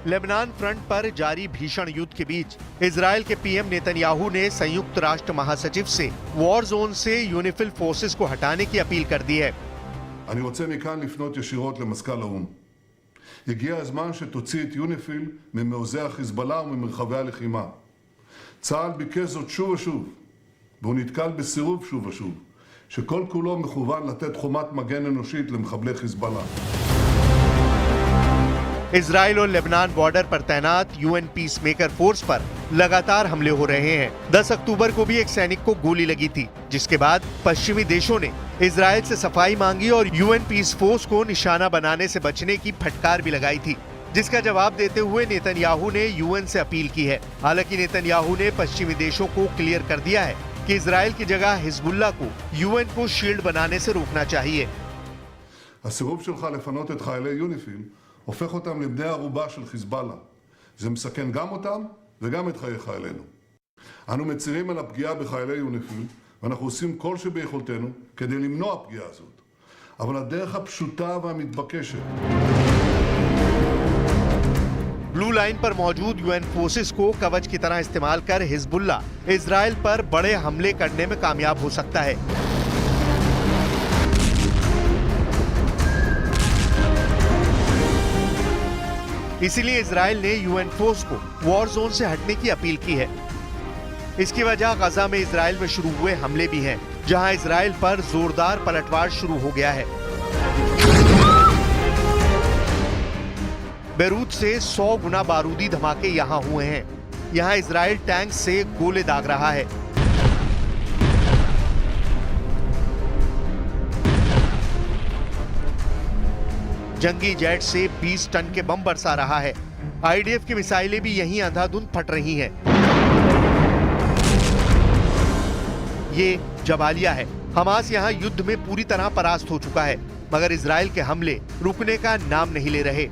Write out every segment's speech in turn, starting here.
Lebanon front पर जारी भीषण युद्ध के बीच इजरायल के पीएम नेतन्याहू ने संयुक्त राष्ट्र महासचिव से वॉर जोन से यूनिफिल फोर्सेस को हटाने की अपील कर दी है। אני רוצה מכאן לפנות ישירות למזכ"ל האו"ם. הגיע הזמן שתוציא את יוניפיל ממעוזי החיזבאללה וממרחבי הלחימה. צה"ל ביקש זאת שוב ושוב, והוא נתקל בסירוב שוב ושוב, שכל כולו מכוון לתת חומת מגן אנושית למחבלי חיזבאללה. इजराइल और लेबनान बॉर्डर पर तैनात यूएन पीस मेकर फोर्स पर लगातार हमले हो रहे हैं। 10 अक्टूबर को भी एक सैनिक को गोली लगी थी, जिसके बाद पश्चिमी देशों ने इजराइल से सफाई मांगी और यूएन पीस फोर्स को निशाना बनाने से बचने की फटकार भी लगाई थी, जिसका जवाब देते हुए नेतन्याहू ने यूएन से अपील की है। हालांकि नेतन्याहू ने पश्चिमी देशों को क्लियर कर दिया है कि इजराइल की जगह हिजबुल्लाह को यूएन को शील्ड बनाने से रोकना चाहिए। הסירוב שלך לפנות את חיילי יוניפיל הופך אותם לבני ערובה של חיזבאללה. זה מסכן גם אותם וגם את חיי חיילינו. אנו מצרים על הפגיעה בחיילי יוניפיל, ואנחנו עושים כל שביכולתנו כדי למנוע פגיעה הזאת. אבל הדרך הפשוטה והמתבקשת. ब्लू लाइन पर मौजूद यूएन फोर्सेस को कवच की तरह इस्तेमाल कर हिजबुल्लाह इजराइल पर बड़े हमले करने में कामयाब हो सकता है। इसीलिए इजराइल ने यूएन फोर्स को वॉर जोन से हटने की अपील की है। इसकी वजह गजा में इजराइल में शुरू हुए हमले भी हैं, जहां इजराइल पर जोरदार पलटवार शुरू हो गया है। बेरूत से 100 गुना बारूदी धमाके यहां हुए हैं। यहां इजराइल टैंक से गोले दाग रहा है। जंगी जेट से 20 टन के बम बरसा रहा है। आईडीएफ की मिसाइलें भी यहीं अंधाधुंध फट रही हैं। ये जबालिया है। हमास यहां युद्ध में पूरी तरह परास्त हो चुका है, मगर इजराइल के हमले रुकने का नाम नहीं ले रहे।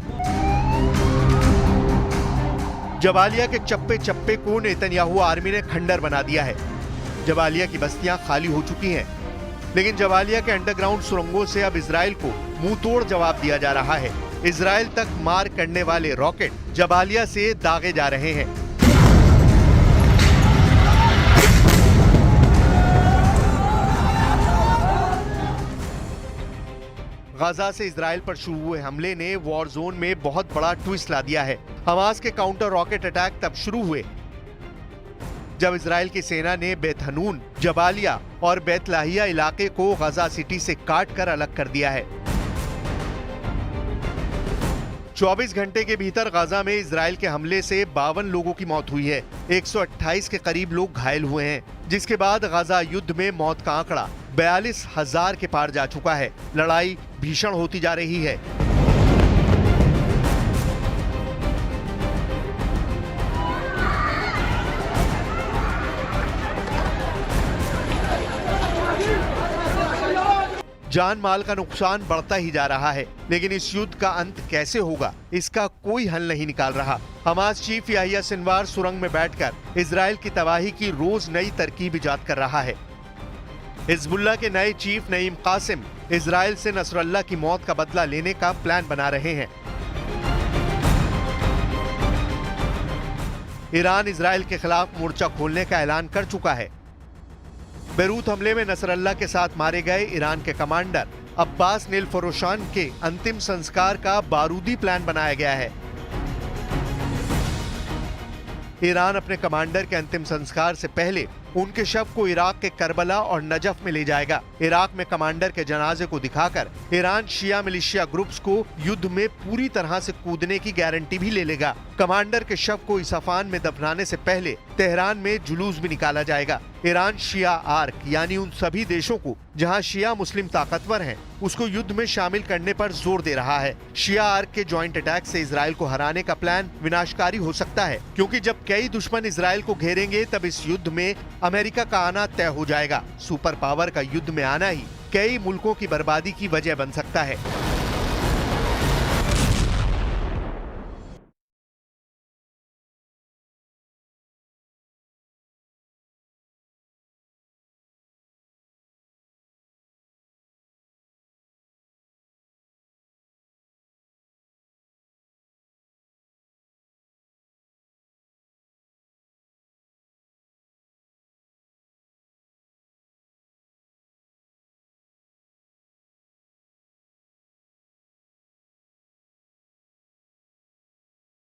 जबालिया के चप्पे चप्पे को नेतन्याहू आर्मी ने खंडर बना दिया है। जबालिया की बस्तियां खाली हो चुकी हैं, लेकिन जबालिया के अंडरग्राउंड सुरंगों से अब इजराइल को मुंह तोड़ जवाब दिया जा रहा है। इजराइल तक मार करने वाले रॉकेट जबालिया से दागे जा रहे हैं। गाजा से इजराइल पर शुरू हुए हमले ने वॉर जोन में बहुत बड़ा ट्विस्ट ला दिया है। हमास के काउंटर रॉकेट अटैक तब शुरू हुए जब इजराइल की सेना ने बेत हनून, जबालिया और बेतलाहिया इलाके को गाजा सिटी से काट कर अलग कर दिया है। 24 घंटे के भीतर गाजा में इजराइल के हमले से 52 लोगों की मौत हुई है। 128 के करीब लोग घायल हुए हैं, जिसके बाद गाजा युद्ध में मौत का आंकड़ा 42,000 के पार जा चुका है। लड़ाई भीषण होती जा रही है। जान माल का नुकसान बढ़ता ही जा रहा है, लेकिन इस युद्ध का अंत कैसे होगा, इसका कोई हल नहीं निकाल रहा। हमास चीफ याहिया सिनवार सुरंग में बैठकर इजराइल की तबाही की रोज नई तरकीब इजाद कर रहा है। हिजबुल्लाह के नए चीफ नईम कासिम इजराइल से नसरल्लाह की मौत का बदला लेने का प्लान बना रहे हैं। ईरान इजराइल के खिलाफ मोर्चा खोलने का ऐलान कर चुका है। बेरूत हमले में नसरल्लाह के साथ मारे गए ईरान के कमांडर अब्बास नीलफरोशान के अंतिम संस्कार का बारूदी प्लान बनाया गया है। ईरान अपने कमांडर के अंतिम संस्कार से पहले उनके शव को इराक के करबला और नजफ में ले जाएगा। इराक में कमांडर के जनाजे को दिखाकर ईरान शिया मिलिशिया ग्रुप्स को युद्ध में पूरी तरह से कूदने की गारंटी भी ले लेगा। कमांडर के शव को इसफान में दफनाने से पहले तेहरान में जुलूस भी निकाला जाएगा। ईरान शिया आर्क यानी उन सभी देशों को जहां शिया मुस्लिम ताकतवर हैं, उसको युद्ध में शामिल करने पर जोर दे रहा है। शिया आर्क के जॉइंट अटैक से इजराइल को हराने का प्लान विनाशकारी हो सकता है, क्योंकि जब कई दुश्मन इजराइल को घेरेंगे तब इस युद्ध में अमेरिका का आना तय हो जाएगा। सुपर पावर का युद्ध में आना ही कई मुल्कों की बर्बादी की वजह बन सकता है।